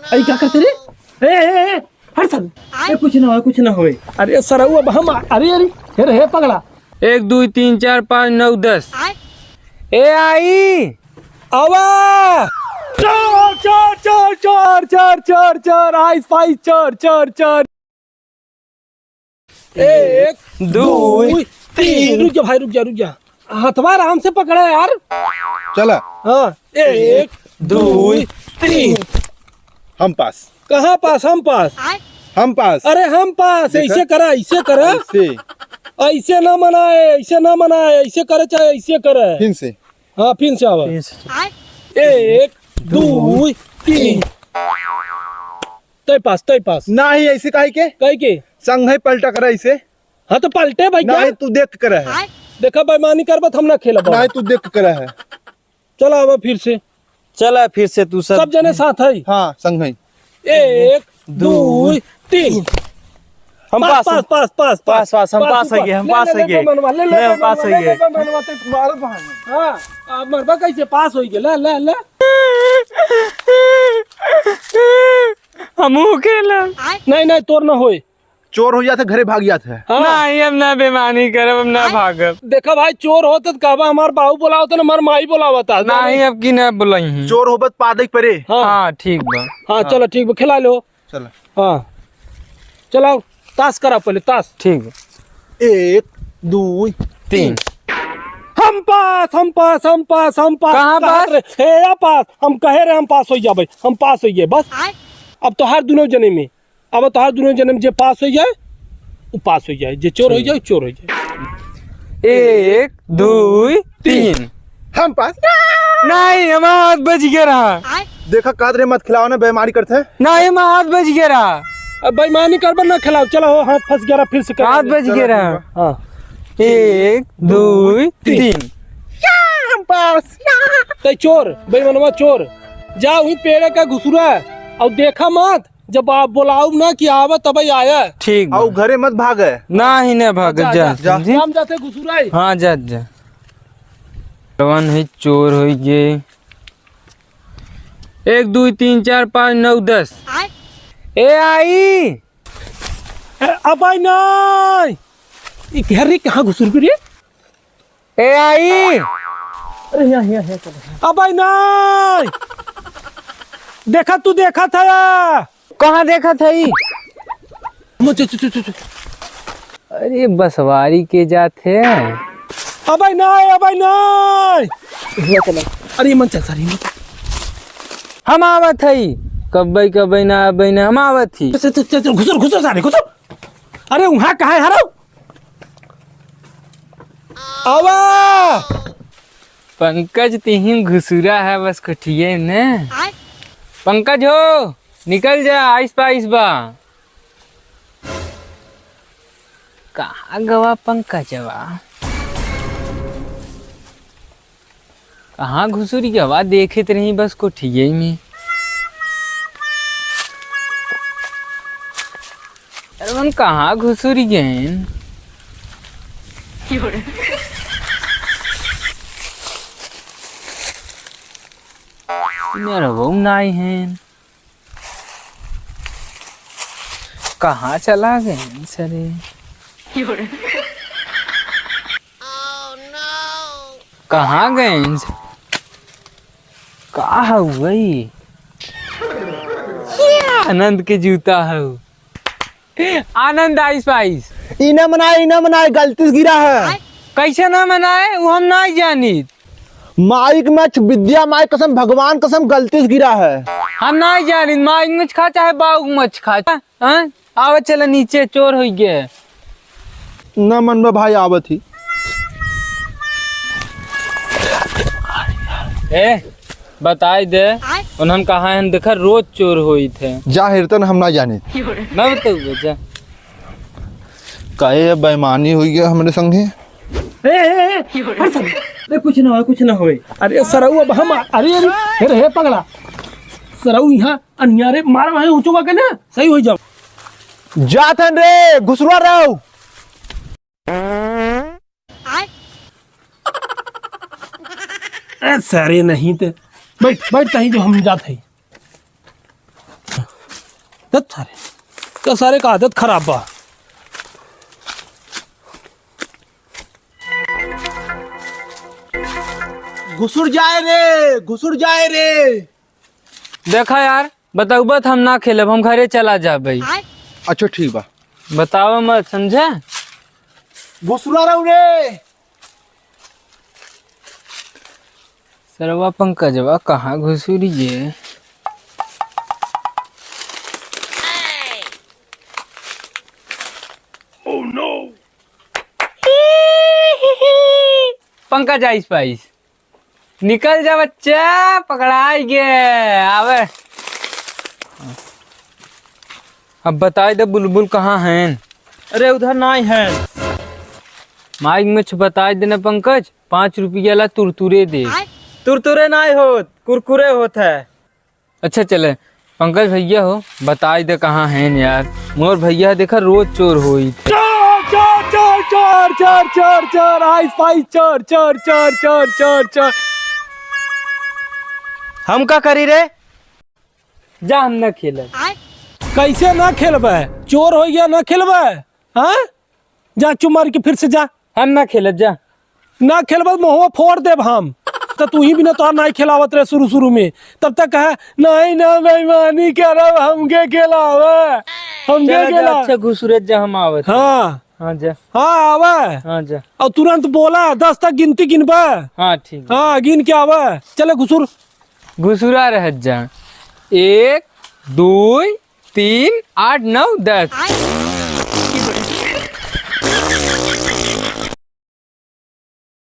अरे क्या करते रे? ए हट सर, कुछ ना होए। अरे सर अब हम अरे हे पगला। 1 2 3 4 5 9 10 ए आई आवा चोर आइस पाइस चोर 1 2 3 रुक जा हथवा आराम से पकड़ा यार। चला। हाँ 1 2 3 हम पास। कहाँ पास? हम पास। अरे हम पास। ऐसे करा ऐसे ना मनाए ऐसे करे चाहे ऐसे करे। फिर से। हाँ फिर से आवा। 1 2 3 तय पास नहीं ऐसे काहे के संग है पलटा कर ऐसे। हाँ तो पलटे भाई क्या? नहीं तू देख कर है। देखा बेईमानी करबत हम ना खेला। नहीं तू देख कर है। चला आवा फिर से। चला फिर से तू सब जने साथ है। हाँ संग है। 1 2 3 हम पास हम पास हो गए हम पास हो गए। हाँ अब मरबा कैसे पास हो गए? ले हम खेला नहीं तोर ना होए। चोर हो जाते घरे भाग जाते है। हाँ। नहीं हम ना बेईमानी करब हम ना भागब। देखा भाई चोर होत तो कहबा हमार बाबू बोलावत ना हमार माई बोलावत। नहीं अब की ना बुलाई। चोर होबत पादक परे। हाँ ठीक बा। हाँ चलो ठीक बा खिला लो। चला। हाँ चलाओ ताश करा पहले ताश। ठीक बा 1 2 3 हम पास। कहाँ पास? हे पास हम कहे रहे हम पास हो जाए। हम पास हो गए बस। अब तो हर दोनों जने में जे पास हो जाए वो पास हो जाए, जे चोर हो जाए चोर हो जाए। 1 2 3 हम पास। नहीं हमारा हाथ बच गया रहा। देखा कादरे मत खिलाओ ना बेईमानी करते है। नहीं हमारा हाथ बच गया रहा। अब बेईमानी करबा ना खिलाओ। चलो हाथ फंस गया फिर से हाथ बच गया रहा। हाँ 1 2 3 हम पास। तो चोर बेईमानवा चोर जा वही पेड़ का घुसुरा और देखा मत। जब आप बोलाऊ ना कि आवा तब आया। ठीक आओ घरे मत भागे। नहीं ना भाग जा हम जाते घुसुरा। हाँ जा रवन है चोर हो गए। 1 2 3 4 5 9 10 ए आई अब आई नहीं घर रे कहाँ घुसुर रे? ए आई अरे यहाँ अब आई नहीं। देखा तू देखा था कहाँ देखा था ही? चल अरे बसवारी के जाते अब आई नहीं। अरे मन चल सारी हम आवत है कब ना हम आवत थी। चल घुसर सारे घुसर। अरे वहाँ कहाँ है हरो? आवा पंकज तिहिम घुसुरा है बस कठिए ने। पंकज हो निकल जा आइस पाइस बा। कहाँ गवा पंकजवा? कहाँ घुसुरी गवा देखत रही बस कोठिए में। अरे मन कहाँ घुसुरी गए? मेरा वो नाई है कहाँ चला गए सरे? कहाँ गए? कहा हुआ ये? आनंद के जूता है। आनंद आइस पाइस इना मनाए गलती से गिरा है। कैसे ना मनाए वो हम नहीं जानी। माइक मैच विद्या माई कसम भगवान कसम गलती से गिरा है। हम नहीं जानी माइक मच खा चाहे बाउग मच खा। हाँ आवा चला नीचे चोर हो गए। न मनबा भाई आवत ही। ए बताई दे और हम कहा है देखा रोज चोर होई थे। जाहिर तन हम ना जाने। मैं बताऊँ जा काहे बेईमानी हुई है हमारे संगे। अरे कुछ ना होए। अरे सरऊ अब हम अरे हे पगला सरऊ यहाँ अनियारे मार वहाँ ऊँचोगा के ना सही हो जाओ। जातन रे घुसरुआ रहो। सारे नहीं थे बैठ कहीं जो हम जाते हैं। दत सारे का सारे का आदत खराब बा। घुसुर जाए रे, घुसुर जाए रे। देखा यार, बताऊबत हम ना खेलब, हम घरे चला जा भाई। अच्छा ठीक बा। बताओ मत, समझे? घुसुरा रहू रे। सरवा पंकजवा कहाँ घुसुरी है? पंकज आइस पाइस, निकल जा बच्चा, पकड़ाई गए। आवे अब बताए दे बुलबुल कहाँ हैं? अरे उधर नहीं है। माइक में बताए देना पंकज, 5 रुपया ला तुरतुरे दे। तुरतुरे नहीं होत, कुरकुरे होत है। अच्छा चले, पंकज भैया हो, बताए दे कहाँ हैं यार। मोर भैया देखा रोज चोर होई। चोर चोर चोर चोर चोर चोर चोर आइस पाइस चोर चोर चोर चोर चोर चोर। हम का करी रे? जा हम न खेल। कैसे ना खेलबे? चोर हो गया ना खेलबे? हाँ जा चुप मार के फिर से जा। हम ना खेलब, जा। ना खेलबे मुँह फोड़ देब हम। तो तू ही भी ना तो नहीं खिलावत रहे शुरू शुरू में, तब तक कहे नहीं ना बेईमानी करब, हमके खिलावे, हमके चला जा, खिला। अच्छा घुसुरे जा, हम आवत। हाँ हाँ जा, हाँ आवे। हाँ जा, और तुरंत बोला 10 तक गिनती गिनबे। हाँ ठीक। हाँ गिन के आवे। चले घुसुर। घुसुरा रह जा। 1 2 3 8 9 10।